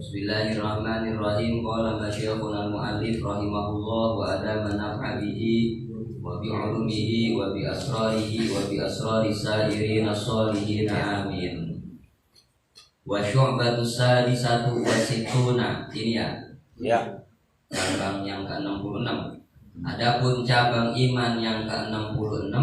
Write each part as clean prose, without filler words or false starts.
Bismillahirrahmanirrahim. Qala masyayikhuna al-mu'allif rahimahullah wa adama naf'a bihi wa bi 'ulumihi wa bi asrarihi wa bi asrari sa'irin as-salihin amin. Wa syu'batu sadisatu wa sittuna. Ini ya. Cabang yang ke-66. Adapun cabang iman yang ke-66,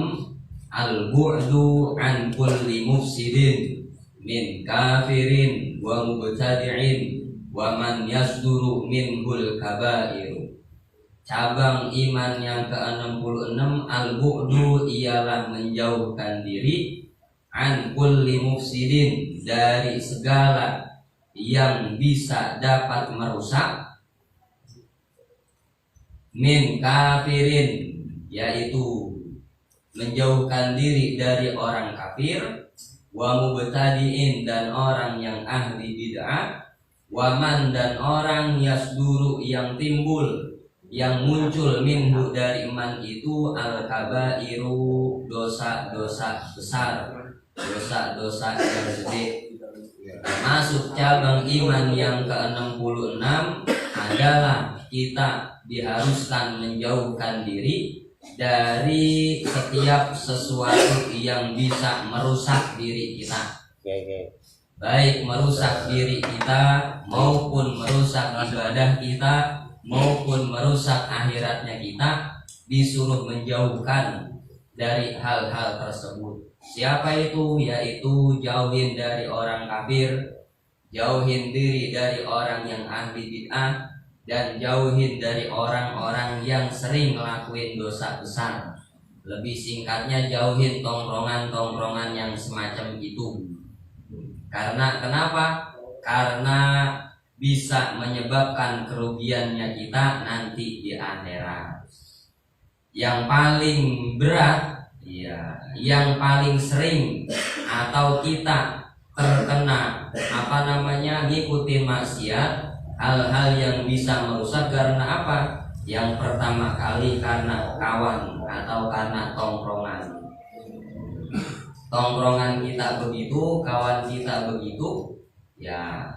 al-bu'du an kulli mufsidin min kafirin wa mubtadi'in wa man yasduru minhul kabairu. Cabang iman yang ke-66, al-bu'du ialah menjauhkan diri an kulli mufsidin, dari segala yang bisa dapat merusak, min kafirin, yaitu menjauhkan diri dari orang kafir, wa mubtadi'in, dan orang yang ahli bid'ah, wa man, dan orang yasduru, yang timbul, yang muncul, minhu, dari iman itu, al-kabairu, dosa-dosa besar, dosa-dosa yang gede. Masuk cabang iman yang ke-66 adalah kita diharuskan menjauhkan diri dari setiap sesuatu yang bisa merusak diri kita, baik merusak diri kita maupun merusak ibadah kita maupun merusak akhiratnya kita, disuruh menjauhkan dari hal-hal tersebut. Siapa itu? Yaitu jauhin dari orang kafir, jauhin diri dari orang yang ahli bid'ah, dan jauhin dari orang-orang yang sering ngelakuin dosa besar. Lebih singkatnya, jauhin tongkrongan-tongkrongan yang semacam itu. Karena kenapa? Karena bisa menyebabkan kerugiannya kita nanti di akhirat. Yang paling berat, yang paling sering atau kita terkena ngikutin maksiat, hal-hal yang bisa merusak karena apa? Yang pertama kali karena kawan atau karena tongkrongan. Tongkrongan kita begitu, kawan kita begitu, ya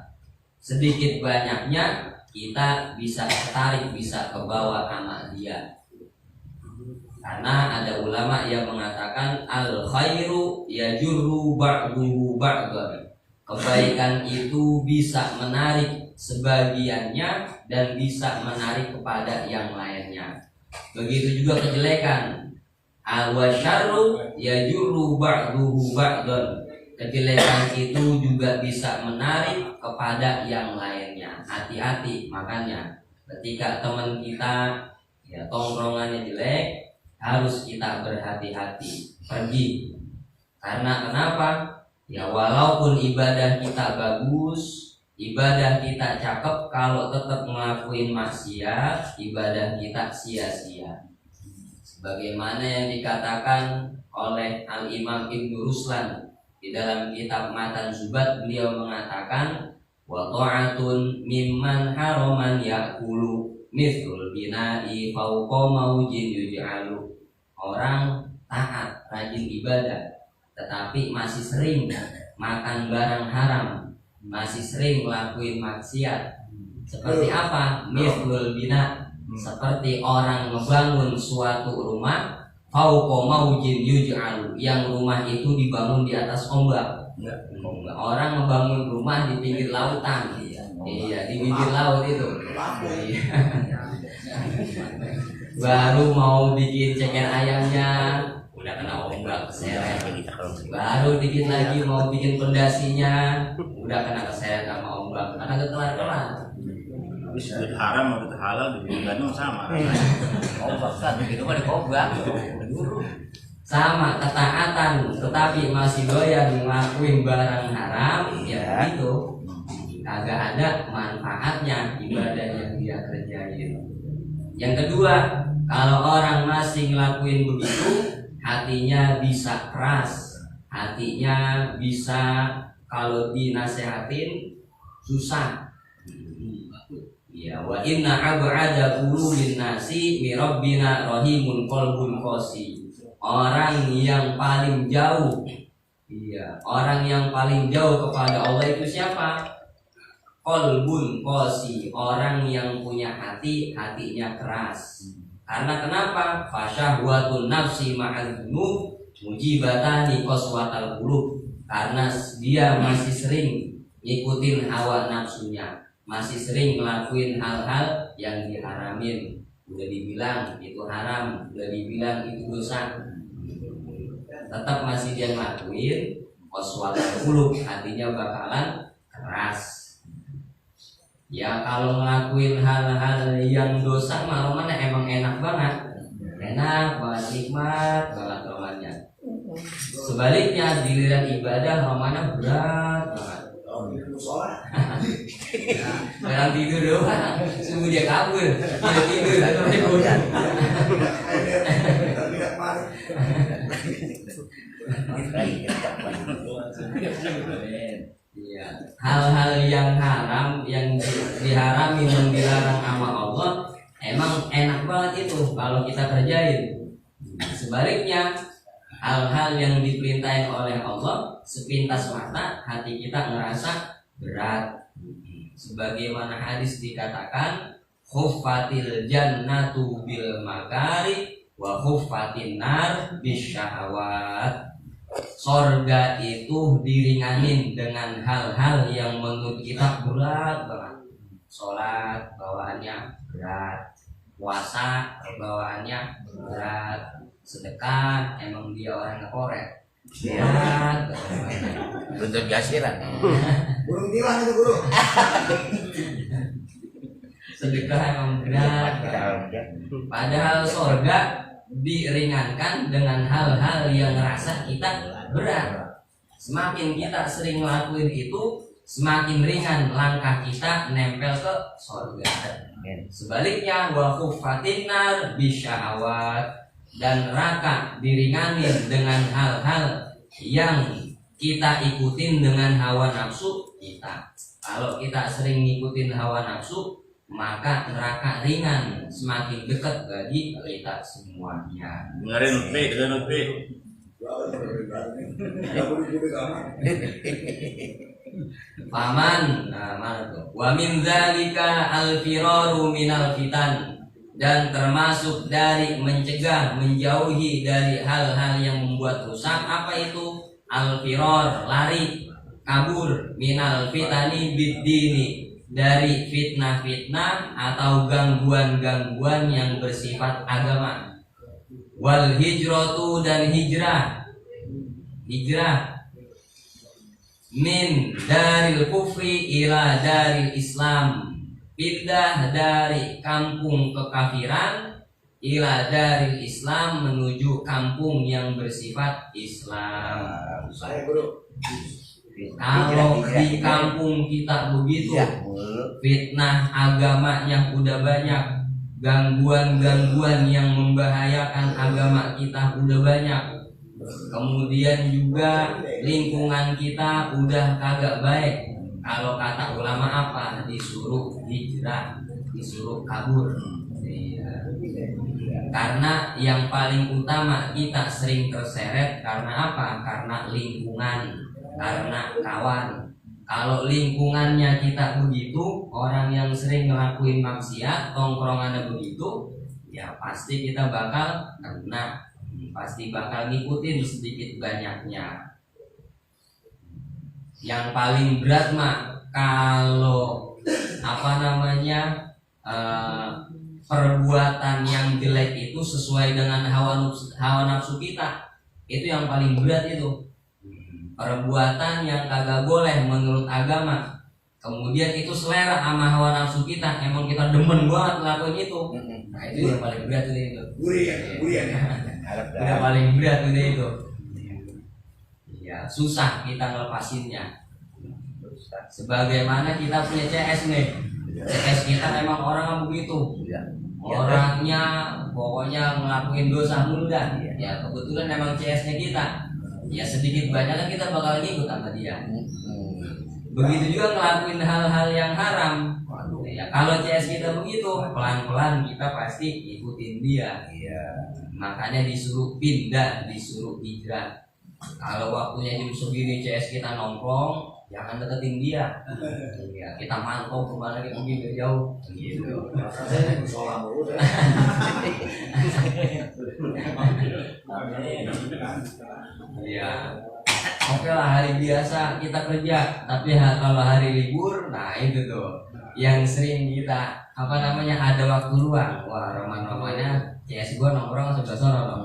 sedikit banyaknya kita bisa tertarik, bisa kebawa sama dia. Karena ada ulama yang mengatakan al khairu yajurru ba'duhu ba'dan. Kebaikan itu bisa menarik sebagiannya dan bisa menarik kepada yang lainnya. Begitu juga kejelekan. Al-wasyarru yajurru ba'duhu ba'dan. Kejelekan itu juga bisa menarik kepada yang lainnya. Hati-hati, makanya ketika teman kita tongkrongannya jelek, harus kita berhati-hati pergi. Karena kenapa? Walaupun ibadah kita bagus, ibadah kita cakep, kalau tetap ngelakuin maksiat, ibadah kita sia-sia. Sebagaimana yang dikatakan oleh Al-Imam Ibnu Ruslan di dalam kitab Matan Zubat, beliau mengatakan, wa ta'atun mimman haraman ya'kulu mithlul bina'i fawqa maujin yuj'alu. Orang taat, rajin ibadah, tetapi masih sering makan barang haram, masih sering ngelakuin maksiat. Seperti apa? Mithlul bina, seperti orang ngebangun suatu rumah, fawqa maujin yuj'alu, yang rumah itu dibangun di atas ombak. Orang ngebangun rumah di pinggir lautan, di pinggir laut itu. Baru mau bikin ceker ayamnya, udah kena ombak keseret. Baru dikit lagi mau bikin pondasinya, udah kena keseret sama ombak. Karena kelar-kelar. Disebut haram atau halal di Bandung sama. Ombak kan begitu kan ombak. Sama ketaatan, tetapi masih doyan ngelakuin barang haram, ya gitu. Kagak ada manfaatnya ibadah yang dia kerjain. Yang kedua, kalau orang masih ngelakuin begitu, hatinya bisa keras, hatinya bisa kalau dinasehatin susah. Wa inna ab'ada qulubin nasi mi rabbina rahimun qalbun qasi. Orang yang paling jauh, orang yang paling jauh kepada Allah itu siapa? qalbun qasi, orang yang punya hati, hatinya keras. Karena kenapa? Fasyahwatun nafsi ma'adzunub mujibatani qaswatal qulub. Karena dia masih sering ngikutin hawa nafsunya, masih sering ngelakuin hal-hal yang diharamin. Udah dibilang itu haram, udah dibilang itu dosa, tetap masih dia ngelakuin, qaswatal qulub, hatinya bakalan keras. Ya kalau ngelakuin hal-hal yang dosa mah romana emang enak banget, nikmat banget romannya. Sebaliknya giliran ibadah romana berat banget. Orang tidur doang, subuh dia kabur, dia tidur atau dia bosan. Iya, hal-hal yang haram, yang diharami dan dilarang sama Allah, emang enak banget itu kalau kita kerjain. Sebaliknya, hal-hal yang diperintahin oleh Allah sepintas mata hati kita ngerasa berat. Sebagaimana hadis dikatakan, khuffatil jannatu bil makari wa khuffatin nar bisyahawat. Sorga itu diringanin dengan hal-hal yang menurut kita berat banget. Sholat bawaannya berat, puasa bawaannya berat, sedekah emang dia orang ngekorek berat. Untuk biasiran. Burung tilang itu guru. Sedekah emang berat. Padahal sorga diringankan dengan hal-hal yang ngerasa kita berat. Semakin kita sering ngelakuin itu, semakin ringan langkah kita nempel ke surga. Sebaliknya wa khuffatin nar bisyahawat, dan neraka diringanin dengan hal-hal yang kita ikutin dengan hawa nafsu kita. Kalau kita sering ngikutin hawa nafsu, maka neraka ringan, semakin dekat bagi kita semuanya. Dengerin Pi. Paman, nah mana tuh? Wa min dzalika al-firaru minal fitan, dan termasuk dari mencegah, menjauhi dari hal-hal yang membuat rusak. Apa itu? Al-firar, lari, kabur, minal fitani bid-dini, dari fitnah-fitnah atau gangguan-gangguan yang bersifat agama. Wal hijratu, dan hijrah min daril kufri ila daril Islam, pindah dari kampung kekafiran ila daril Islam, menuju kampung yang bersifat Islam. Saya guru. Kalau di kampung kita begitu, fitnah agamanya udah banyak, gangguan-gangguan yang membahayakan agama kita udah banyak, kemudian juga lingkungan kita udah kagak baik. Kalau kata ulama apa? Disuruh hijrah, disuruh kabur. Karena yang paling utama kita sering terseret karena apa? Karena lingkungan, karena kawan. Kalau lingkungannya kita begitu, orang yang sering ngelakuin maksiat, tongkrongannya begitu, ya pasti kita bakal kena, pasti bakal ngikutin sedikit banyaknya. Yang paling berat mah kalau perbuatan yang jelek itu sesuai dengan hawa nafsu kita, itu yang paling berat itu. Perbuatan yang kagak boleh menurut agama, kemudian itu selera sama hawa nafsu kita, emang kita demen banget ngelakuin itu. Nah itu yang paling berat itu. Udah paling berat itu. Ya susah kita ngelepasinnya. Sebagaimana kita punya CS nih, CS kita memang orang begitu. Orangnya pokoknya ngelakuin dosa mulu dah. Ya kebetulan memang CS-nya kita. Ya sedikit banyaknya kita bakal ngikut sama dia. Begitu juga ngelakuin hal-hal yang haram. Ya kalau CS kita begitu, pelan-pelan kita pasti ikutin dia. Makanya disuruh pindah, disuruh hijrah. Kalau waktunya jam segini CS kita nongkrong, jangan deketin dia. Ya, kita mantau kemana kita pergi biar jauh gitu. Saya sholat dulu deh. Ya, oke lah hari biasa kita kerja, tapi kalau hari libur, nah itu tuh yang sering kita apa namanya ada waktu luang. Wah, roman-romannya CS gua nongkrong sebelah sono dong.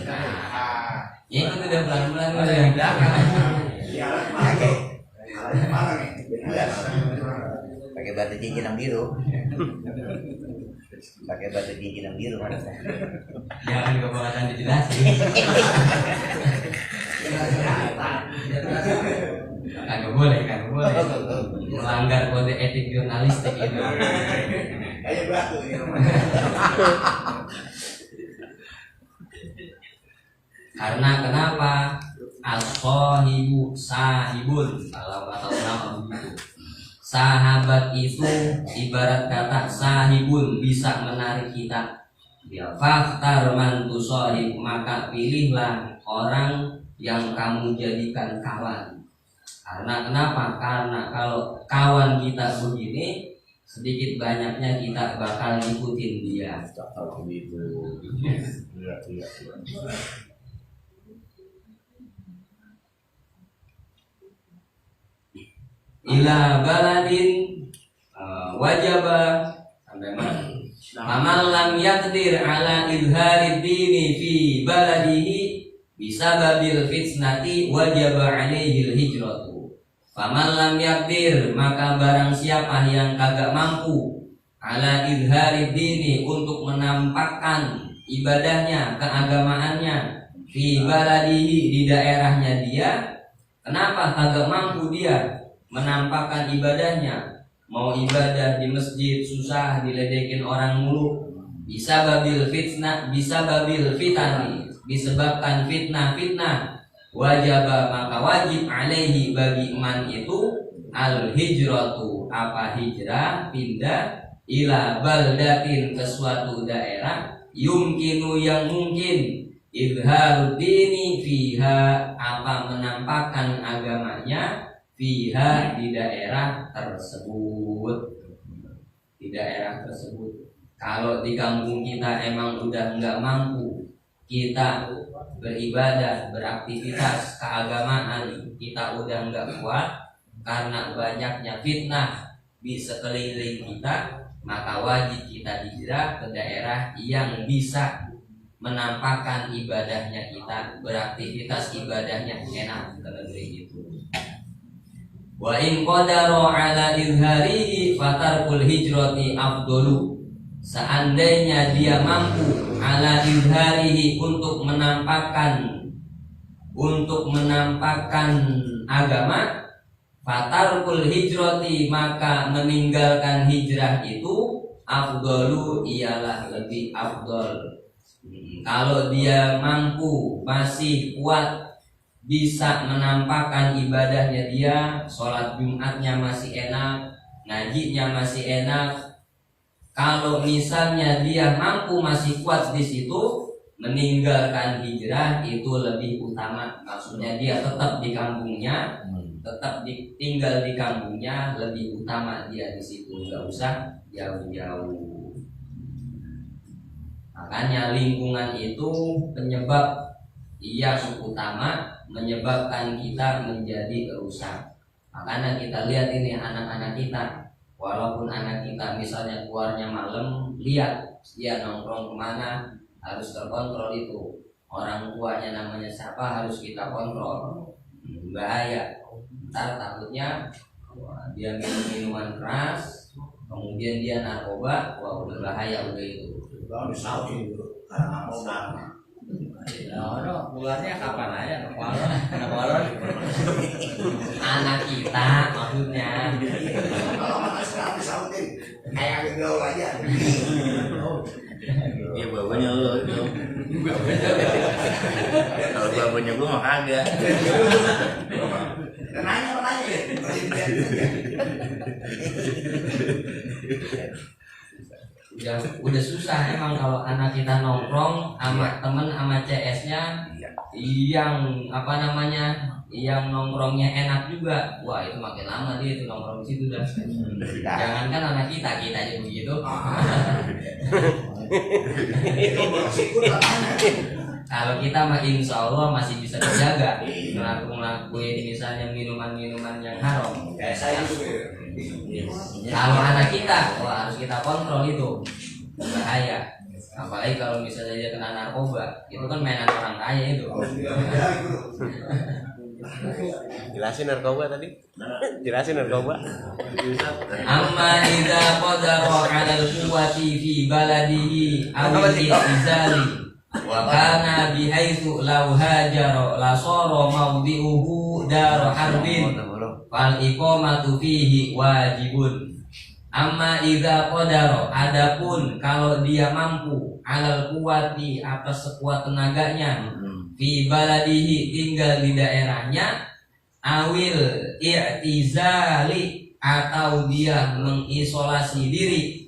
Nah, ya itu udah pelan-pelan udah yang belakang. Iya, pakai. Mana nih? Pakai batu cincin yang biru. Pakai batu cincin yang biru mana? Jangan kebangetan dijelasin. Kagak boleh. Melanggar kode etik jurnalistik itu. Kayak batu ini. Karena kenapa? As-sahibu sahibun, kalau kata ulama begitu. Sahabat itu ibarat kata sahibun, bisa menarik kita. Ya faktar mantu sahib, maka pilihlah orang yang kamu jadikan kawan. Karena kenapa? Karena kalau kawan kita begini, sedikit banyaknya kita bakal ngikutin dia. Iya. Ila baladin wajaba sampai mana? Faman lam yaqdir ala izharid dini fi baladihi bisababil fitnati wajaba alaihi hijratu. Faman lam yaqdir, maka barang siapa yang kagak mampu ala izharid dini, untuk menampakkan ibadahnya, keagamaannya fi baladihi, di daerahnya dia. Kenapa kagak mampu dia menampakkan ibadahnya? Mau ibadah di masjid susah, diledekin orang mulu. Bisa babil fitnah, bisa babil fitani, disebabkan fitnah. Wajaba, maka wajib alaihi, bagi man itu al hijratu, apa hijrah, pindah, ila baldatin, ke suatu daerah, yumkinu, yang mungkin, izharud dini fiha, apa menampakkan agamanya, fiha, di daerah tersebut. Kalau di kampung kita emang udah nggak mampu kita beribadah, beraktivitas keagamaan, kita udah nggak kuat karena banyaknya fitnah di sekeliling kita, maka wajib kita hijrah ke daerah yang bisa menampakkan ibadahnya kita, beraktivitas ibadahnya enak, ke negeri itu. Wa in qadaru ala izharihi fatarkul hijrati afdalu. Seandainya dia mampu ala izharihi, untuk menampakkan agama, fatarkul hijrati, maka meninggalkan hijrah itu afdalu, ialah lebih afdal. Kalau dia mampu, masih kuat, bisa menampakkan ibadahnya dia, sholat Jumatnya masih enak, ngajinya masih enak. Kalau misalnya dia mampu, masih kuat di situ, meninggalkan hijrah itu lebih utama. Maksudnya dia tetap di kampungnya, tinggal di kampungnya, lebih utama dia di situ, nggak usah jauh-jauh. Makanya lingkungan itu penyebab yang utama, menyebabkan kita menjadi rusak. Makanya kita lihat ini anak-anak kita, walaupun anak kita misalnya keluarnya malam, lihat dia nongkrong kemana, harus terkontrol itu. Orang tuanya namanya siapa, harus kita kontrol. Bahaya. Ntar takutnya dia minum minuman keras, kemudian dia narkoba, wah udah bahaya udah itu. Kalau disautin dulu, karena mau nama. No, keluarnya kapan aja, anak anak kita maksudnya. Kalau mana sekarang disautin, kayak gaul aja. Iya, bapaknya lo itu. Kalau bapaknya gua mah kagak. Nanya. Udah susah emang kalau anak kita nongkrong sama temen, sama CS-nya yang apa namanya yang nongkrongnya enak juga, wah itu makin lama dia itu nongkrong di situ dah. Jangankan anak kita aja begitu. Itu bersyukur katanya. Kalau kita mah insya Allah masih bisa terjaga, ngelakuin misalnya minuman-minuman yang haram. Kayak saya juga. Kalau anak kita, wah harus kita kontrol itu, bahaya. Apalagi kalau misalnya dia kena narkoba, itu kan mainan orang kaya itu. Jelasin narkoba tadi. Jelasin narkoba. Amma idza qadara 'ala al-quwwati fi baladihi aw al-izali wa kana bihaitsu law hajara la sara mawdi'uhu dar harbin fal iqamatu fihi wajibun. Amma idza qadara, adapun kalau dia mampu, 'alal quwwati atas sekuat tenaganya, fi baladihi tinggal di daerahnya, awil i'tizali atau dia mengisolasi diri,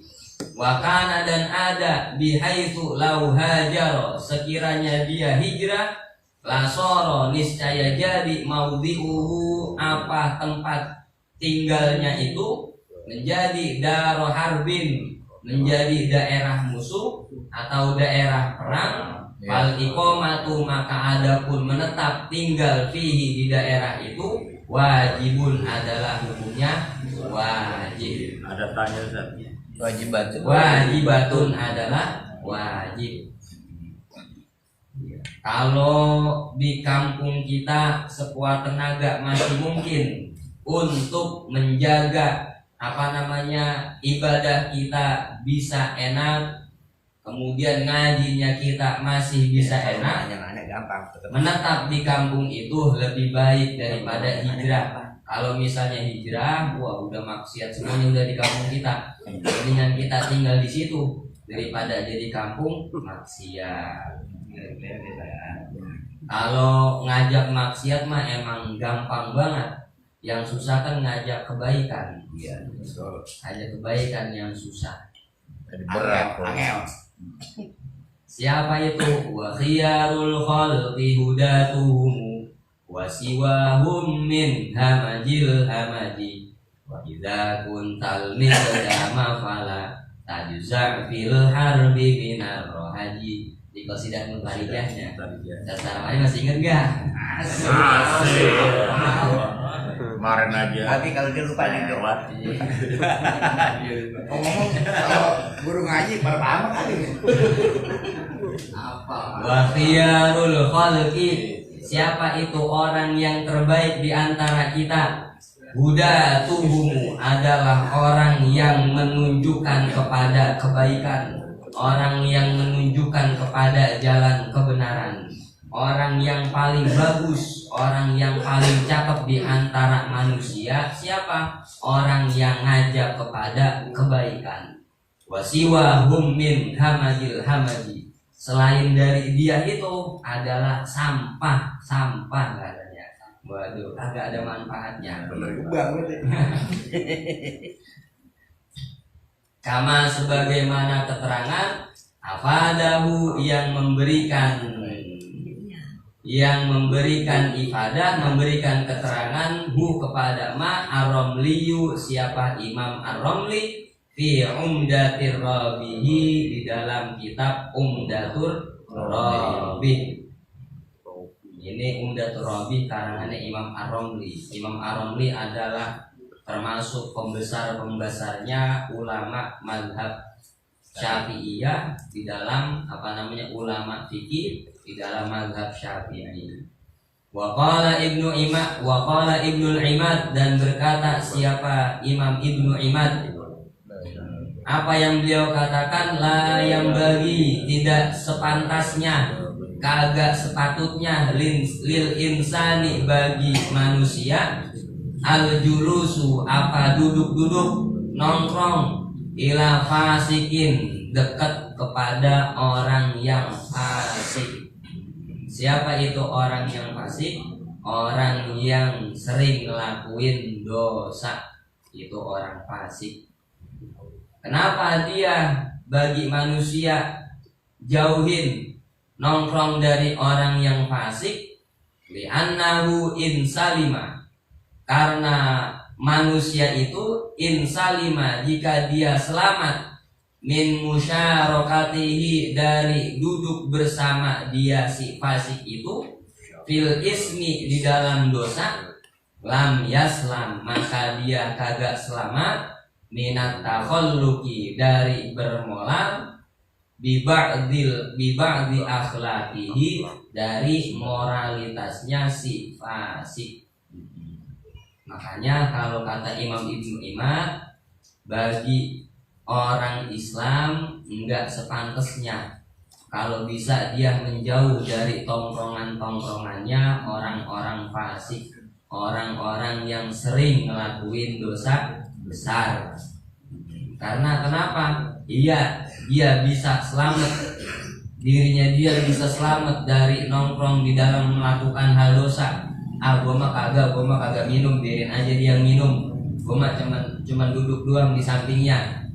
wakana dan ada bihaitsu lau hajaro sekiranya dia hijrah, lasoro niscaya jadi maudhi'uhu apa tempat tinggalnya itu menjadi daro harbin, menjadi daerah musuh atau daerah perang. Fal iqamatu maka adapun menetap tinggal fihi di daerah itu wajibun adalah hukumnya wajib. Ada tanya Ustaz. Wajibatun adalah wajib. Kalau di kampung kita sekuat tenaga masih mungkin untuk menjaga ibadah kita bisa enak, kemudian ngajinya kita masih bisa enak, menetap di kampung itu lebih baik daripada hijrah. Kalau misalnya hijrah, wah udah maksiat semuanya udah di kampung kita, mendingan kita tinggal di situ daripada jadi kampung maksiat. Kalau ngajak maksiat mah emang gampang banget, yang susah kan ngajak kebaikan. Iya, ngajak kebaikan yang susah. Angel. Siapa itu? Wa khiyarul khalqi hudatuhum wa siwahum min hamajil hamaji wa idza kuntal miqdama fala tajza fil harbi minar rohaji. Di qasidah Nurhariyahnya. Secara masih ingat gak? Asik. Kemarin aja. Tapi kalau dia lupa nih jawab. Ngomong kalau guru ngaji pertama kali. Wa khiyarul khalqi, siapa itu orang yang terbaik di antara kita? Hudatuhum adalah orang yang menunjukkan kepada kebaikan, orang yang menunjukkan kepada jalan kebenaran, orang yang paling bagus, orang yang paling cakep di antara manusia. Siapa? Orang yang ngajak kepada kebaikan. Wasiwahum min hamajil hamaji, selain dari dia itu adalah sampah katanya. Waduh, agak ada manfaatnya. Kama sebagaimana keterangan afadahu yang memberikan ifadah, memberikan keterangan hu kepada ma ar-Ramliyu, siapa Imam ar-Ramli fi Umdatir Rabihi, di dalam kitab Umdatur Rabih. Ini Umdatur Rabih karangannya Imam ar-Ramli. Imam ar-Ramli adalah termasuk pembesarnya ulama mazhab Syafi'iyah di dalam ulama fikih di dalam mazhab Syafi'i. Wa qala Ibnul Imad, dan berkata siapa Imam Ibnu Imad, apa yang beliau katakan, la yang bagi, tidak sepantasnya, kagak sepatutnya, lil insani, bagi manusia, al julusu, apa duduk-duduk, nongkrong, ila fasikin, dekat kepada orang yang fasik. Siapa itu orang yang fasik? Orang yang sering ngelakuin dosa, itu orang fasik. Kenapa dia bagi manusia jauhin, nongkrong dari orang yang fasik? li'annahu insalima, karena manusia itu insalima jika dia selamat min musyarakatihi dari duduk bersama dia si fasik itu fil ismi di dalam dosa, lam yaslam maka dia kagak selamat minat takhalluqi dari bermolar bi ba'di akhlaqihi dari moralitasnya si fasik. Makanya kalau kata Imam Ibnu Imad, bagi orang Islam enggak sepantasnya kalau bisa dia menjauh dari tongkrongan-tongkrongannya orang-orang fasik, orang-orang yang sering ngelakuin dosa besar. Karena kenapa? Dia bisa selamat, dirinya dia bisa selamat dari nongkrong di dalam melakukan hal dosa. Gua mah kagak minum, biarin aja dia minum. Gua mah cuman duduk doang di sampingnya.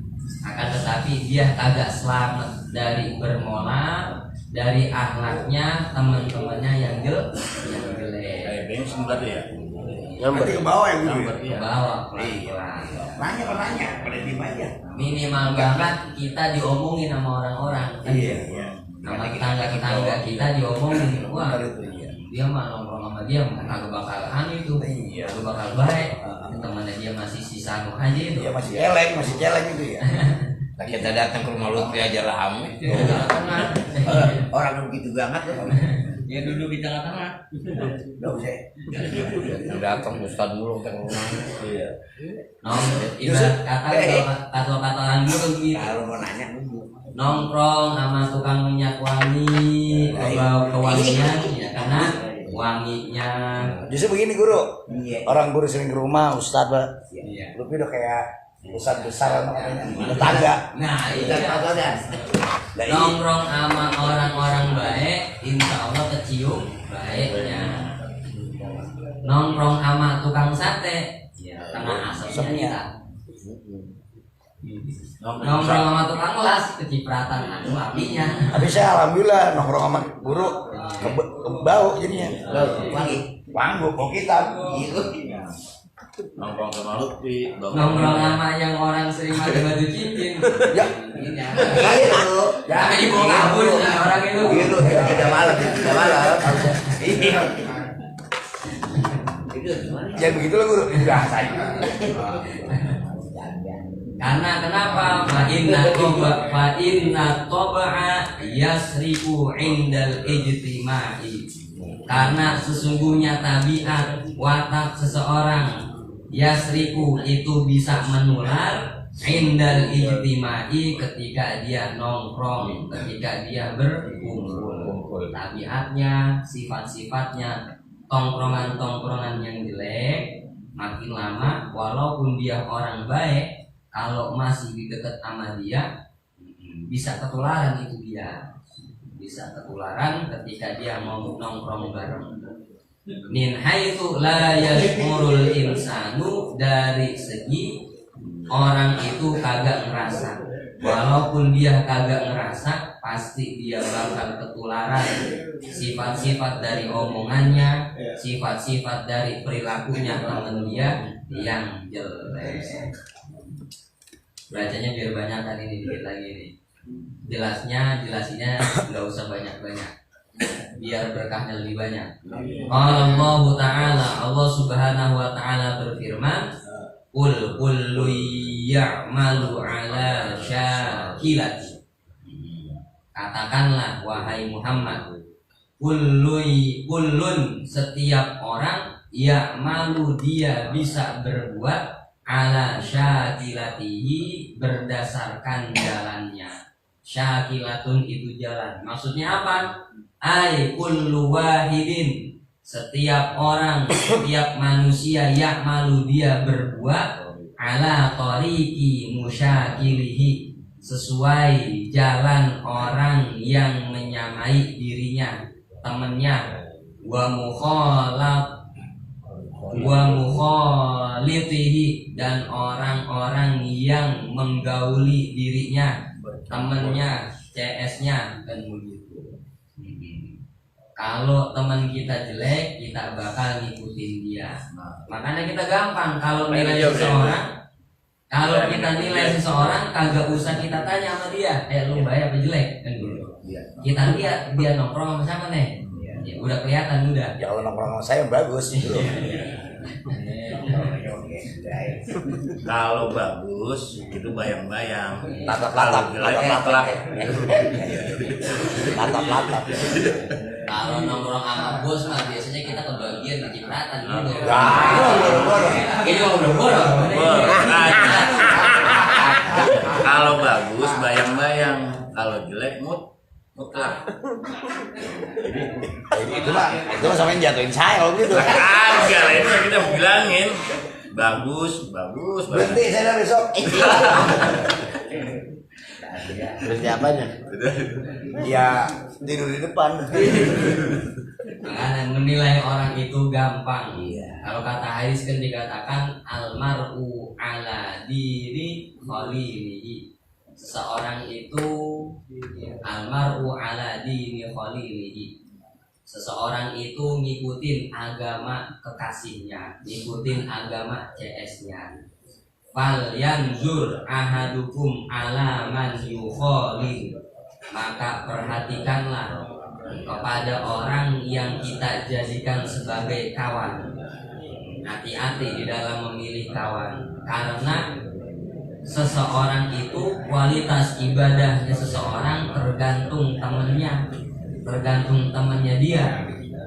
Akan tetapi dia kagak selamat dari bermolar, dari akhlaknya teman-temannya yang jelek. Kayak bensin berarti ya. Nanti ke bawah ya guru. Nyamber, Ke iya. bawah Iya. pelan-pelan. Nanya, pada diem aja. Minimal banget kita diomongin sama orang-orang. Iya. Sama tetangga-tetangga kita diomongin. Wah, Benar itu, iya. dia mah nongkrong sama dia kagak bakal itu. Iya. Kagak bakal baik. Temannya dia masih sisa aja itu. Iya masih celeng itu ya. Nah, kita datang ke rumah Lutfi aja rame. Orang begitu banget loh. Dia duduk di tengah-tengah. Enggak usah. Yang datang Ustaz mulu ke rumahnya. Iya. Ibarat kata orang dulu begitu. Kalau mau nanya dulu. Nongkrong sama tukang minyak wangi, kebawa kewangian ya karena wanginya. Justru begini guru, Iya. orang guru sering ke rumah Ustadz Pak, Iya. lu udah kayak Ustadz besar namanya, tetangga. Nah, Kita iya. tahu dan. Nongkrong sama orang-orang baik, insya Allah kecium baiknya. Nongkrong sama tukang sate, ya kena asapnya kita. Nongkrong sama tukang las, kecipratan anu apinya. Tapi saya alhamdulillah nongkrong sama guru bau jadinya. Wangi. Wanggu, bau kita. Gitu. Nongkrong sama Lutfi. Nongkrong sama yang orang sering pakai baju cincin. Ya, Ini ya. Gitu. Tapi dibawa kabur sama orang itu. Gitu. Udah malam. Iya. Itu gimana? jangan begitu lah guru. Biasa. Karena kenapa? Fa inna toba'a yasriku indal ijtima'i. Karena sesungguhnya tabiat watak seseorang yasriku itu bisa menular indal ijtima'i ketika dia nongkrong, ketika dia berkumpul. Tabiatnya, sifat-sifatnya, tongkrongan-tongkrongan yang jelek makin lama walaupun dia orang baik, kalau masih di dekat sama dia bisa ketularan itu dia. Bisa ketularan ketika dia mau nongkrong bareng. Min haitsu la yashkurul insanu, dari segi orang itu kagak ngerasa. Walaupun dia kagak ngerasa, pasti dia bakal ketularan sifat-sifat dari omongannya, sifat-sifat dari perilakunya teman dia yang jelek. Bacanya biar banyak kan ini dikit lagi nih. Jelasinnya nggak usah banyak-banyak. Biar berkahnya lebih banyak. Allah Ta'ala, Allah Subhanahu wa Ta'ala berfirman, Qul kullu ya'malu ala syakilati. Katakanlah wahai Muhammad, kullun setiap orang ya'malu dia bisa berbuat ala syakilatihi berdasarkan jalannya. Syakilatun itu jalan. Maksudnya apa? Ai kullu wahidin, setiap orang, setiap manusia ya'malu dia berbuat ala tariqi musyakilihi, sesuai jalan orang yang menyamai dirinya, temannya, wa mukhalitihi, dan orang-orang yang menggauli dirinya, temannya, CS-nya, dan begitu. Kalau teman kita jelek, kita bakal ngikutin dia. Makanya kita gampang kalau nilai seseorang. Kalau kita nilai seseorang, kagak usah kita tanya sama dia, lu baik apa jelek, kan gitu. Kita lihat dia nongkrong sama siapa nih, ya, udah kelihatan udah. Ya kalau nongkrong sama saya bagus gitu. Kalau bagus itu bayang-bayang. Latap-latap, latap-latap. Latap-latap. Kalau nongkrong sama bos mah biasanya kita kebagian kecipratan gitu. Ini udah bodoh. Kalau bagus bayang-bayang, kalau jelek mutlak. Itu mah sama yang jatuhin saya kalau gitu. Agak lah itu yang kita bilangin. Bagus. Berhenti saya besok. Berarti apanya? Ya tidur di depan. Makanya menilai orang itu gampang. Kalau kata hadis kan dikatakan almaru ala diri khalilihi. Seseorang itu almaru ala dini khalilihi. Seseorang itu ngikutin agama kekasihnya, ngikutin agama CS-nya. Fal yanzur ahadukum ala man yukhalil. Maka perhatikanlah kepada orang yang kita jadikan sebagai kawan. Hati-hati di dalam memilih kawan, karena seseorang itu kualitas ibadahnya seseorang tergantung temannya dia.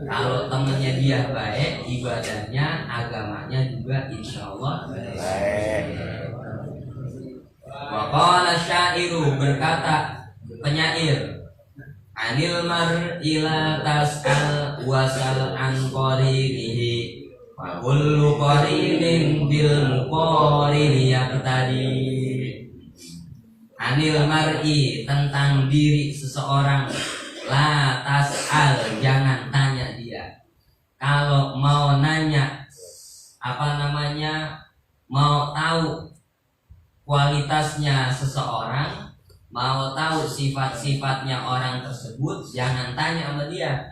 Kalau temannya dia baik, ibadahnya, agamanya juga insya Allah baik. Wa qala syairu, berkata penyair, anil mar'i la tas'al wasal an qarinihi wa kullu qarinin bil muqarini yaqtadi. Anil mar'i, tentang diri seseorang, la tas'al, jangan tanya dia. Kalau mau nanya mau tahu kualitasnya seseorang, mau tahu sifat-sifatnya orang tersebut, jangan tanya sama dia.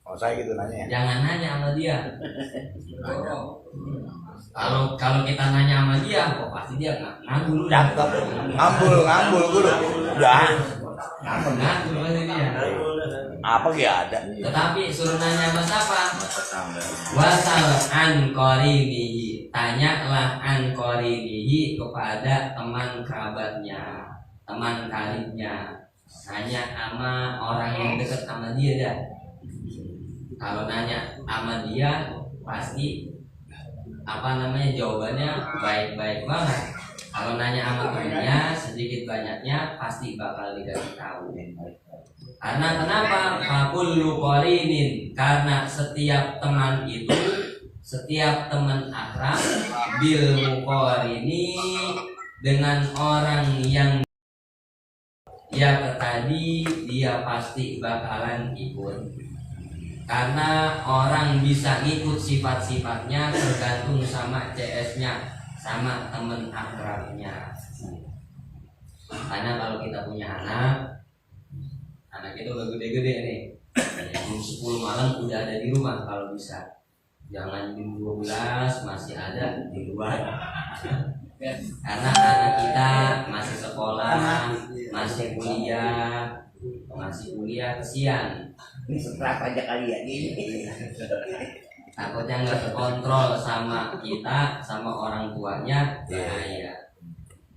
Oh saya gitu nanya. Jangan nanya sama dia. Kalau kita nanya sama dia, kok pasti dia ngambul. Ngambul guru. Udah. Ngambul pasti dia. Apa ya ada? Tetapi suruh nanya sama siapa? Tetangga. Wasal an qarinihi, tanyalah an qarinihi kepada teman kerabatnya, teman karibnya. Tanya sama orang yang dekat sama dia dah. Kalau nanya sama dia pasti jawabannya baik-baik banget. Kalau nanya sama temennya sedikit banyaknya pasti bakal dikasih tahu. Karena kenapa? Fakullu qarinin, karena setiap teman itu, setiap teman akrab bil muqarini, dengan orang yang tadi dia pasti bakalan ikut. Karena orang bisa ngikut sifat-sifatnya tergantung sama CS-nya, sama temen akrabnya. Karena kalau kita punya anak itu udah gede-gede nih, jam 10 malam udah ada di rumah kalau bisa. Jangan jam 12 masih ada di luar. Karena anak kita masih sekolah, masih kuliah kesian. Ini seberapa aja kali ya gini. Takutnya nggak terkontrol sama kita, sama orang tuanya. Ya.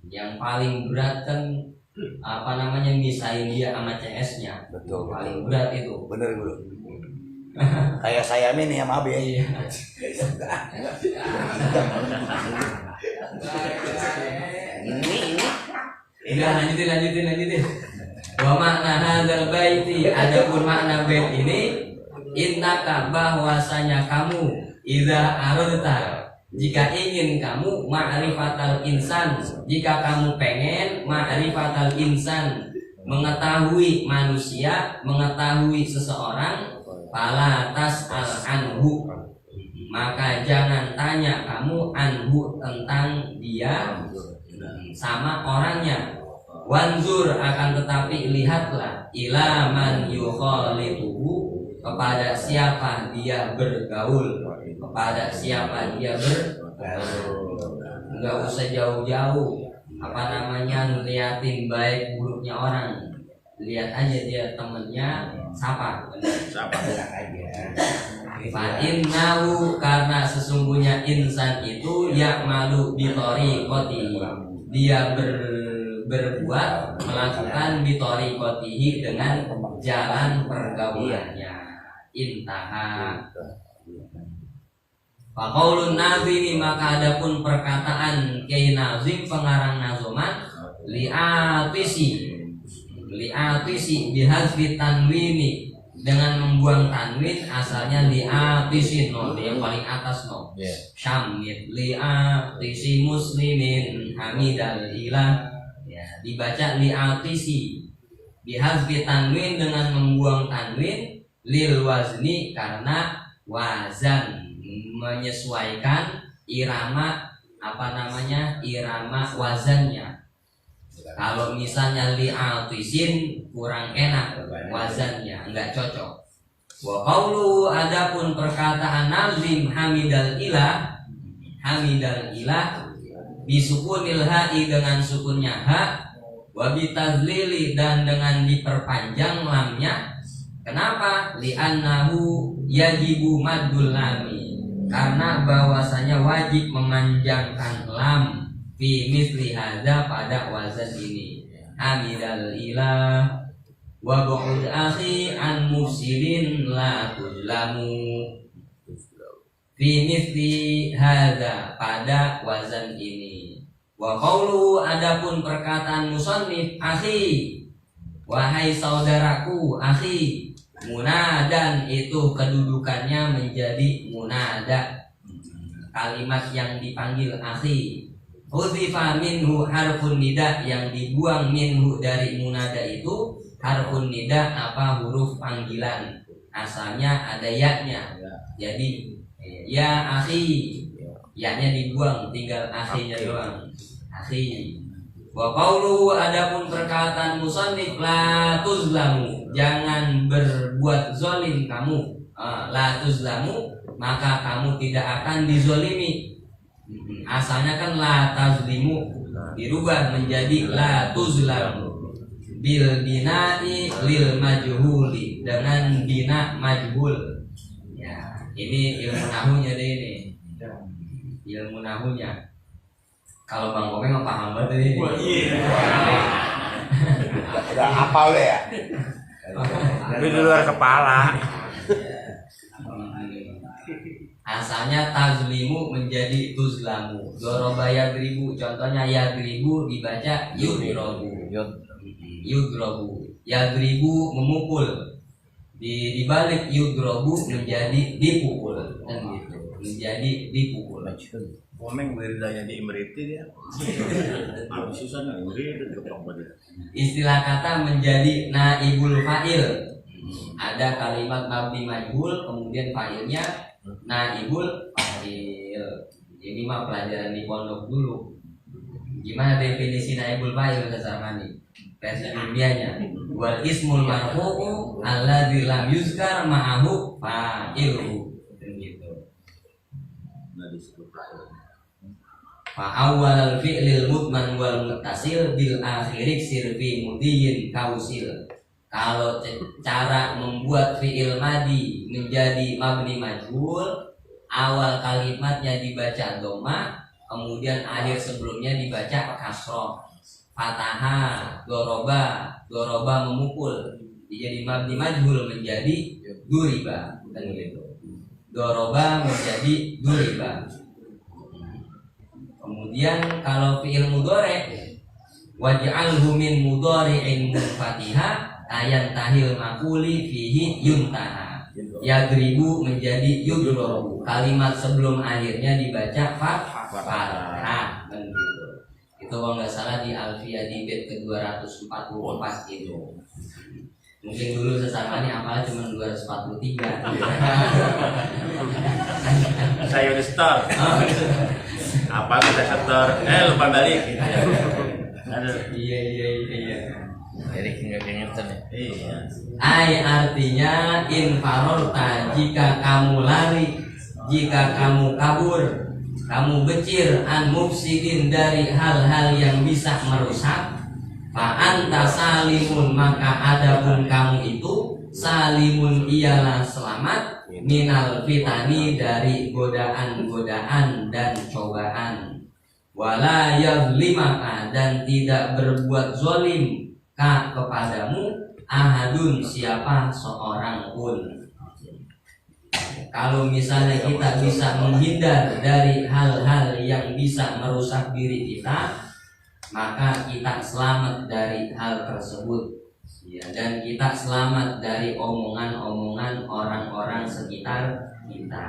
Yang paling berat kan misahin dia sama CS-nya. Betul. Paling berat itu. Bener guru. Kayak saya nih sama Abe. Iya. Ini Udah lanjutin. Wa makna hadzal baiti, adapun makna bait ini, innaka, bahwasanya kamu, idza aradta, jika ingin kamu, ma'rifatal insan, jika kamu pengen ma'rifatal insan, mengetahui manusia, mengetahui seseorang, fala tas'al anhu, maka jangan tanya kamu anhu, tentang dia sama orangnya. Wanzur, akan tetapi lihatlah, ila man yukhalituhu, kepada siapa dia bergaul, kepada siapa dia bergaul. Nggak usah jauh-jauh ngeliatin baik buruknya orang, lihat aja dia temennya siapa. Siapa? Fa'innahu, karena sesungguhnya insan itu ya'malu bitoriqotihi, dia berbuat melakukan bitoriqotihi dengan jalan pergaulannya. Intaha. Faqaulun nazimi, maka adapun perkataan Kiai Nazim pengarang nazoman, li'atisi bihazfi tanwini, dengan membuang tanwin, asalnya li'atisin, no, yang paling atas, no. Syamit li'atisi muslimin hamidal ilah, ya, dibaca li'atisi bihazfi tanwin, dengan membuang tanwin, lil wazni, karena wazan, menyesuaikan irama irama wazannya. Kalau misalnya li'atisin kurang enak wazannya, enggak cocok. Wa qawlu, adapun perkataan Nazim hamidal ilah bisukunil ha'i, dengan sukunnya ha, wa bitazlili, dan dengan diperpanjang lamnya. Kenapa? Li'annahu yajibu maddul lami, karena bahwasanya wajib memanjangkan lam fi misli hadza, pada wazan ini. Hamidal ilah wa bu'ud akhi an mufsidin la tuzlamu, fi misli hadza, pada wazan ini. Wa qawlu, adapun perkataan musannif akhi, wahai saudaraku, akhi, munadan itu kedudukannya menjadi munada, kalimat yang dipanggil akhi. Hudhifa minhu harfun nida, yang dibuang minhu dari munada itu harfun nida, huruf panggilan, asalnya ada ya-nya, jadi ya akhi, ya-nya dibuang, tinggal akhinya doang, akhi. Wa qawluhu, adapun perkataan musannif, la tuzlamu, jangan berbuat zolim kamu, la tuzlamu, maka kamu tidak akan dizolimi. Asalnya kan la tazlimu, dirubah menjadi la tuzlamu, bil bina'i lil majhuli, dengan bina majhul. Ya, ini ilmu nahunya deh, ini ilmu nahunya. Kalau Bang Komeng mah paham banget ini. Wah, iya. Udah hafal deh ya. Tapi di luar kepala. Asalnya tazlimu menjadi tuzlamu. Doroba yadribu, contohnya yadribu dibaca yudrobu. Yudrobu, yadribu memukul. Dibalik yudrobu menjadi dipukul, kan gitu. Menjadi dipukul. Komeng beridanya di Imriti dia. Habis susah nih Imriti ketok dia. Istilah kata menjadi naibul fa'il. Ada kalimat mabni majhul, kemudian fa'ilnya naibul fa'il. Ini mah pelajaran di pondok dulu. Gimana definisi naibul fa'il Ustaz Armani? Versi ilmiahnya. Wal ismul marfu'u alladzi lam yuzkar ma'ahu fa'iluhu. Gitu. Nah disebut Fa awwalul fi'lil mudman wal muttasil bil akhiri sirfi mudiyin kausil. Kalau cara membuat fi'il madi menjadi mabni majhul, awal kalimatnya dibaca dhamma, kemudian akhir sebelumnya dibaca kasroh. Fataha, doroba memukul, jadi mabni majhul menjadi duriba, kan gitu. Doroba menjadi duriba. Kemudian kalau fi'il mudhari' waj'alhu min mudhari'in munfatiha ayan tahil makuli fihi yuntaha. Yadribu menjadi yudrobu. Kalimat sebelum akhirnya dibaca fathah, kan gitu. Itu kalau nggak salah di Alfiyah di bait ke-244 itu. Mungkin dulu sesamanya apalah cuma 243. saya udah store. Apa kita setor? Lupa balik. Aduh. Iya. Jadi keingetan ya. Iya. Ai artinya infarorta, jika kamu lari, jika kamu kabur, kamu becir an mufsidin dari hal-hal yang bisa merusak, fa anta salimun, maka adapun kamu itu salimun ialah selamat minal fitani, dari godaan-godaan dan cobaan, wala yazlimaka, dan tidak berbuat zolim kepadamu ahadun, siapa seorang pun. Kalau misalnya kita bisa menghindar dari hal-hal yang bisa merusak diri kita, maka kita selamat dari hal tersebut ya, dan kita selamat dari omongan-omongan orang-orang sekitar kita.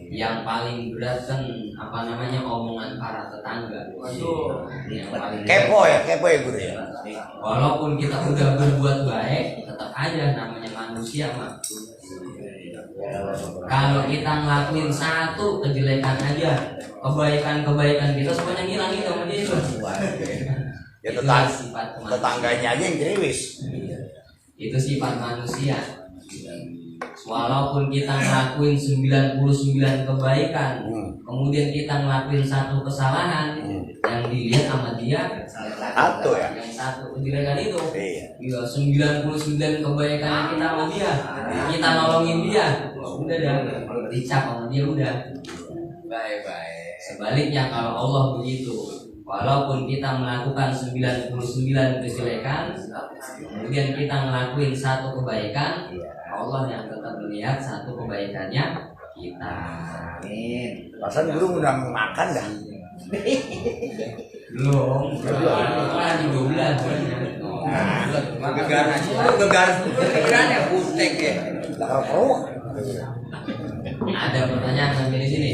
Yang paling berat kan omongan para tetangga. Yang paling Kepo ya guru ya. walaupun kita udah berbuat baik, tetap aja namanya manusia mah. Kalau kita ngelakuin satu kejelekan aja, kebaikan kita semuanya ngilang itu sama dia itu. Ya Itulah sifat manusia. tetangganya aja yang geriwis. Itu sifat manusia. Walaupun kita ngelakuin 99 kebaikan, kemudian kita ngelakuin satu kesalahan, yang dilihat sama dia Satu ya. yang satu kejelekan itu. Iya. 99 kebaikan kita sama dia, kita nolongin dia, udah dah dicap sama dia udah. Baik. Sebaliknya kalau Allah begitu, walaupun kita melakukan 99 kejelekan, kemudian kita ngelakuin satu kebaikan, Allah yang tetap melihat satu kebaikannya kita. Amin. Pasan guru udah makan dah. Belum, lagi 2 bulan. Gegaran ya putek ya. Lah kau Ada pertanyaan sampai di sini.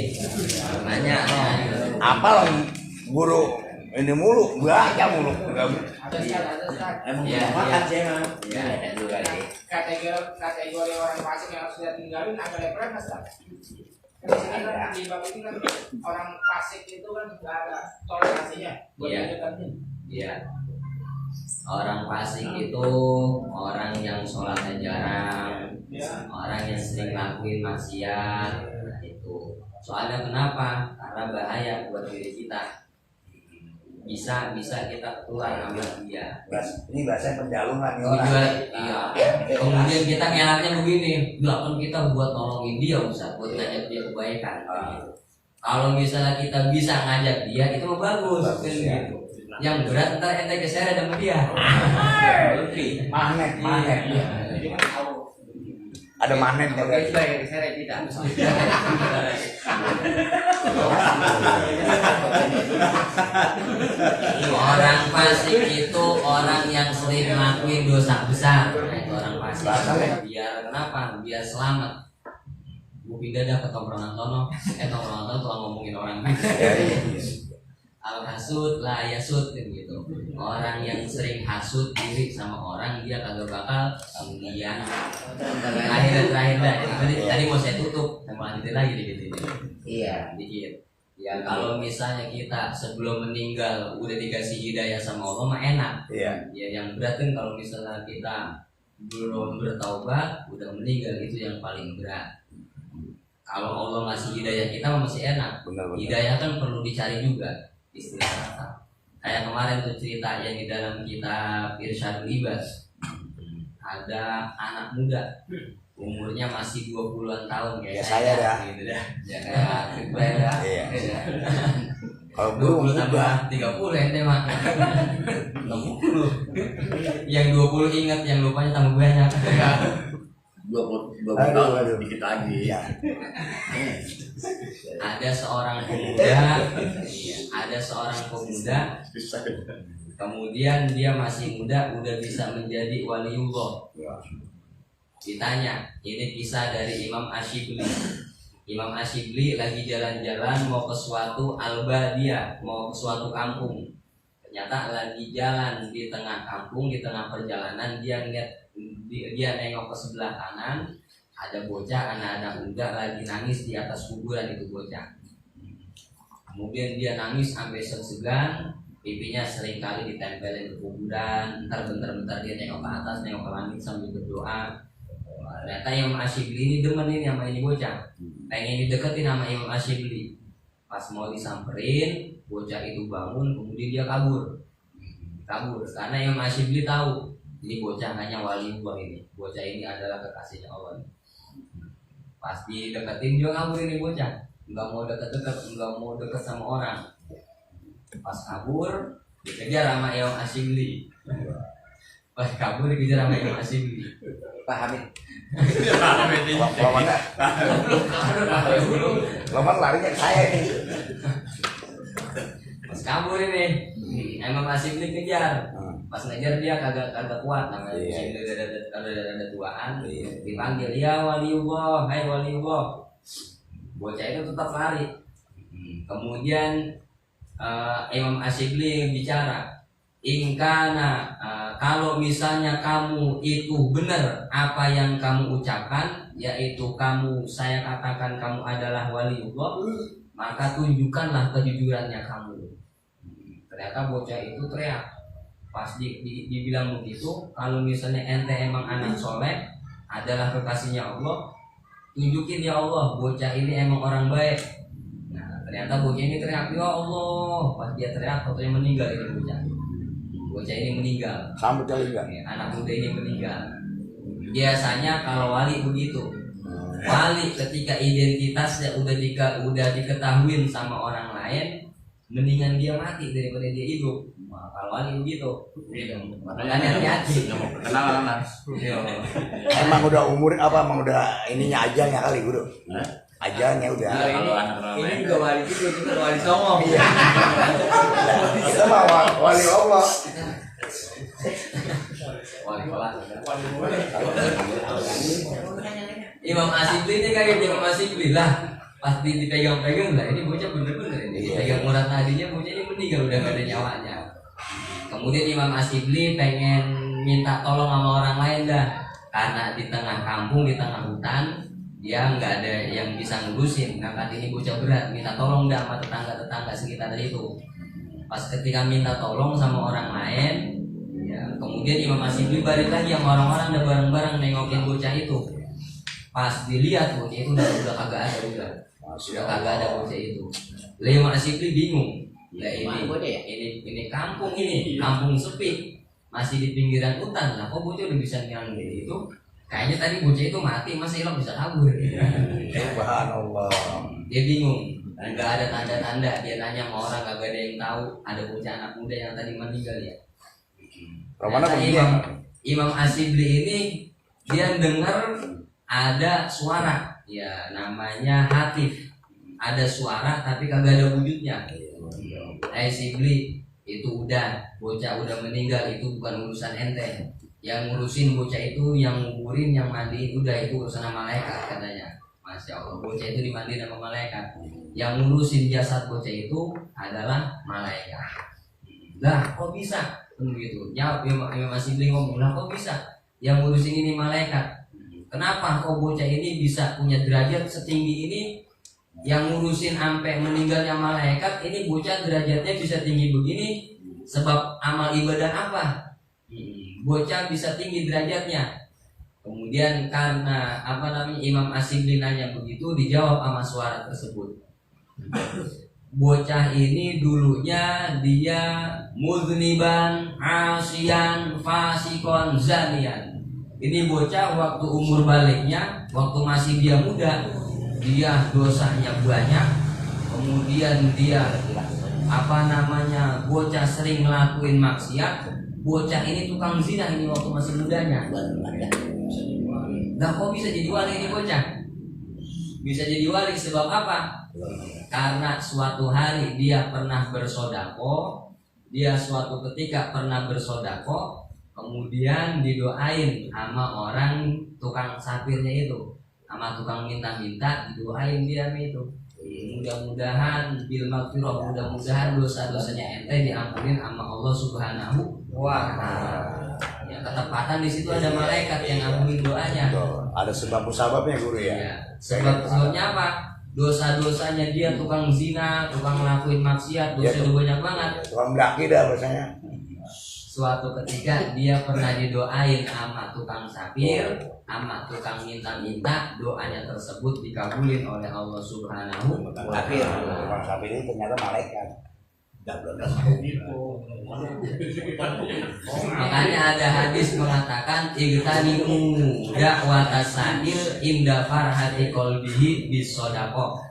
Nanya. apa lah guru ini mulu baca mulu. Emang Iya, makan iya. sih emang. Ya, ada juga deh. Kategori orang fasik yang harus dia tinggalin agak lebar mas kan? Di sini kan di bab ini kan orang fasik itu kan nggak ada toleransinya buat Iya. mendekatnya. Iya. Orang fasik itu orang yang sholatnya jarang, orang yang sering lakuin maksiat. Nah, itu. Soalnya kenapa? Karena bahaya buat diri kita. Bisa kita keluar sama dia. Ini bahasa pendalungan nih orang. Tujuan, iya. Kemudian kita ngelaknya begini, kan kita buat nolongin dia, Ustaz, buat ngajak dia kebaikan. Gitu. Kalau misalnya kita bisa ngajak dia, itu mah bagus, kan gitu. Yang berat ntar ente keseret sama dia. Magnet. Iya. Jadi kan tahu. Ada magnetnya guys. Diseret tidak. Orang fasik itu orang yang sering ngelakuin dosa besar. Nah, itu orang fasik. Biar kenapa? Biar selamat. Gue pindah dah ke tongkrongan tono. Tongkrongan tono tukang ngomongin orang gitu. Al hasud la yasud kan gitu. Orang yang sering hasud diri sama orang, dia kagak bakal kemudian terakhir dah. Tadi mau saya tutup, saya lanjutin lagi dikit. Iya. Dikit. Ya kalau misalnya kita sebelum meninggal udah dikasih hidayah sama Allah mah enak. Iya. Ya yang berat kan kalau misalnya kita belum bertaubat udah meninggal, itu yang paling berat. Kalau Allah ngasih hidayah kita masih enak. Benar. Hidayah kan perlu dicari juga. Istilah kata. Kayak kemarin tuh cerita yang di dalam kitab Irsyadul Ibas. Ada anak muda umurnya masih 20-an tahun kayak Ya, saya dah. gitu dah. Ya kayak gue dah. Iya. Iya. Kalau guru 20 tambah 30 ente mah. 60. Yang 20 ingat, yang lupanya tambah banyak. 20 Aduh. tahun dikit lagi. Iya. Ada seorang pemuda, kemudian dia masih muda udah bisa menjadi waliullah. Ditanya, ini kisah dari Imam Asyibli. Imam Asyibli lagi jalan-jalan mau ke suatu albadiyah, mau ke suatu kampung. Ternyata lagi jalan di tengah kampung, di tengah perjalanan dia nengok ke sebelah kanan, ada bocah anak-anak muda lagi nangis di atas kuburan itu bocah. Kemudian dia nangis sampai segan, pipinya sering kali ditempelin ke kuburan, ntar bentar-bentar dia nengok ke atas, nengok ke langit sambil berdoa. Ternyata Imam Asyibli ini demen ini sama ini bocah, pengen dideketin sama Imam Asyibli. Pas mau disamperin, bocah itu bangun, kemudian dia kabur karena Imam Asyibli tahu ini bocah hanya waliullah ini, bocah ini adalah kekasihnya Allah. Pas dideketin dia kabur ini bocah, nggak mau deket sama orang. Pas kabur dikejar sama Imam Asyibli. Pas kabur dikejar sama Imam Asyibli. Pak Hamid. Lawan larinya ke saya nih. Pas kabur ini Imam Asyibli kejar. Pas ngejar dia kagak kuat namanya. Ada tuaan. Dipanggil, ya waliullah, hai waliullah. Bocah itu tetap lari. Kemudian Imam Asyibli bicara, ingkana kalau misalnya kamu itu benar apa yang kamu ucapkan, yaitu saya katakan kamu adalah waliullah, maka tunjukkanlah kejujurannya kamu. Ternyata bocah itu teriak. Pas dibilang begitu, kalau misalnya ente emang anak soleh, adalah kekasihnya Allah, tunjukin ya Allah, bocah ini emang orang baik. Nah, ternyata bocah ini teriak, ya Allah. Pas dia teriak, fotonya meninggal ini bocah. Bocah ini meninggal. Sambut kali enggak? Anak muda ini meninggal. Biasanya kalau wali begitu. Wali ketika identitasnya udah diketahuin sama orang lain, mendingan dia mati daripada dia hidup. Nah, kalau wali begitu. Makanya hati-hati. Kenalan. Emang udah umur apa? Emang udah ininya ajalnya kali guru. Ajalnya udah. Kalau anak orang lain. Ini juga wali juga wali songong. Iya. Kita mah wali Allah. Wali kelas. Imam Asyibli ini kayak Imam Asyibli lah. Pas dipegang-pegang lah, ini bocah bener-bener ini. Dipegang murad tadinya bocah ini meninggal udah gak ada nyawanya. Kemudian Imam Asyibli pengen minta tolong sama orang lain dah, karena di tengah kampung, di tengah hutan, dia nggak ada yang bisa ngurusin. Ngangkat ini bocah berat, minta tolong dah sama tetangga-tetangga sekitar itu. Pas ketika minta tolong sama orang lain, ya, kemudian Imam Asyibli balik lagi sama orang-orang dan bareng-bareng nengokin bocah itu. Pas dilihat bocah itu udah kagak ada udah kagak ada bocah itu. Imam Asyibli bingung. Ya ini kampung kampung sepi, masih di pinggiran hutan. Lah kok bocah udah bisa nyerang gitu itu? Kayaknya tadi bocah itu mati, masa hilang bisa kabur. Subhanallah. Dia bingung, nggak ada tanda-tanda. Dia nanya sama orang, kagak ada yang tahu ada bocah anak muda yang tadi meninggal ya. Imam Asyibli ini dia dengar ada suara, ya namanya hatif. Ada suara tapi kagak ada wujudnya. Asyibli itu bocah udah meninggal, itu bukan urusan ente. Yang ngurusin bocah itu, yang nguburin, yang mandiin, udah itu urusan malaikat katanya. Masya Allah, bocah itu dimandiin sama malaikat. Yang ngurusin jasad bocah itu adalah malaikat. Lah kok bisa? Begitu. Jawab Imam Asyibli ngomong, lah kok bisa? Yang ngurusin ini malaikat. Kenapa kok bocah ini bisa punya derajat setinggi ini? Yang ngurusin sampai meninggalnya malaikat, ini bocah derajatnya bisa tinggi begini sebab amal ibadah apa? Bocah bisa tinggi derajatnya. Kemudian karena Imam Asyibli nanya begitu, dijawab sama suara tersebut. Bocah ini dulunya dia muzniban, asian, fasikon, zanian. Ini bocah waktu umur baliknya, waktu masih dia muda, dia dosanya banyak. Kemudian dia bocah sering ngelakuin maksiat. Bocah ini tukang zina ini waktu masih mudanya. Nah kok bisa jadi wali ini bocah? Bisa jadi wali sebab apa? Karena suatu hari dia pernah bersodako. Dia suatu ketika pernah bersodako, kemudian didoain sama orang tukang sapirnya itu, sama tukang minta-minta, didoain dia itu. Mudah-mudahan bil maghfirah, mudah-mudahan dosa-dosanya ente diampunin sama Allah Subhanahu wa Ta'ala. Ya, ketepatan di situ ada malaikat yang ngampunin doanya. Ada sebab-sebabnya guru ya. Sebabnya apa? dosa-dosanya dia tukang zina, tukang ngelakuin maksiat, dosa banyak banget. Tukang mendaki dah bahasanya. Suatu ketika dia pernah didoain sama tukang sapir, sama tukang minta-minta, doanya tersebut dikabulin oleh Allah Subhanahu wa Ta'ala. Tapi tukang sapir ini ternyata malaikat. Makanya ada hadis mengatakan igtanimu da'watas sa'il inda farhati qalbihi bisodaqah.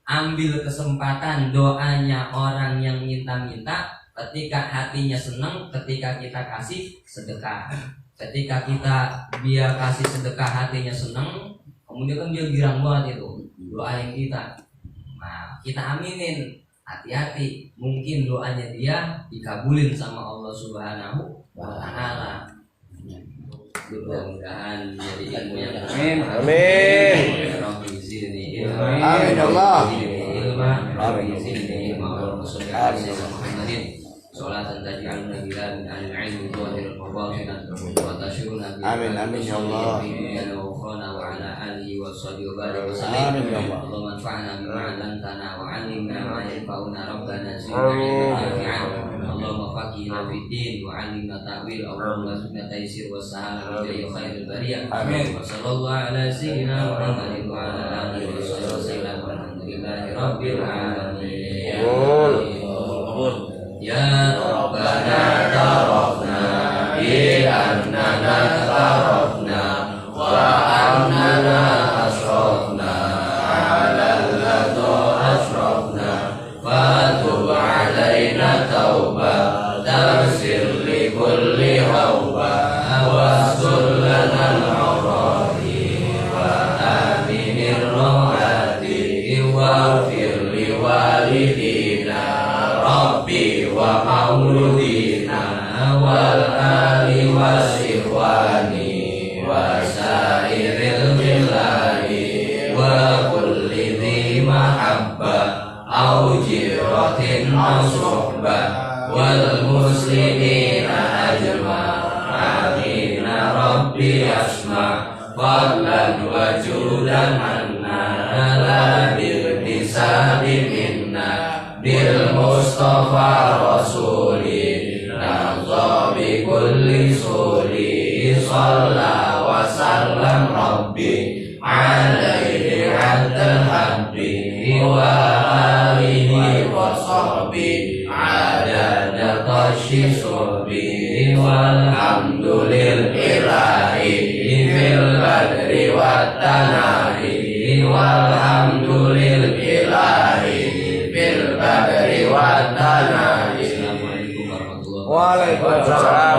Ambil kesempatan doanya orang yang minta-minta ketika hatinya senang, ketika kita kasih sedekah. Ketika dia kasih sedekah hatinya senang, kemudian kan dia girang banget itu doain kita. Nah, kita aminin, hati-hati, mungkin doanya dia dikabulin sama Allah Subhanahu wa Ta'ala. Mudah-mudahan jadi ilmu yang Amin. Amin Allah. Amin amin ya Allah. Amin ya Allah. اللهم انفعنا بما علمتنا وعلمنا ما ينفعنا ربنا زدنا علما اللهم فقهنا في الدين وعلمنا تأويل اللهم ارزقنا تيسير والسهالة بجاه خير البرية آمين. وصلى الله على سيدنا محمد وعلى آله وصحبه وسلم والحمد لله رب العالمين. يا ربنا اعترفنا بأننا اعترفنا وأننا أشرفنا على الذي أشرفنا فتب علينا توبة تغفر لكل هوبة واستر لنا العورات وآمن الروعات واغفر لوالدينا ربي ومولودينا والآل والإخوان وسائر الخلان وكل ذي محبة أو جيرة أو صحبة والمسلمين أجمعين ربي أسمع فضلا وجودا عنا لا باغتساب منا بالمصطفى رسولي نرضى بكل سوري صلى وسلم ربي عليه عد الحب وآله وصحبه عدد طش صحبه والحمد لله في البدر والتناهي والحمد لله في البدر والتناهي. Assalamualaikum warahmatullahi wabarakatuh. Waalaikumsalam.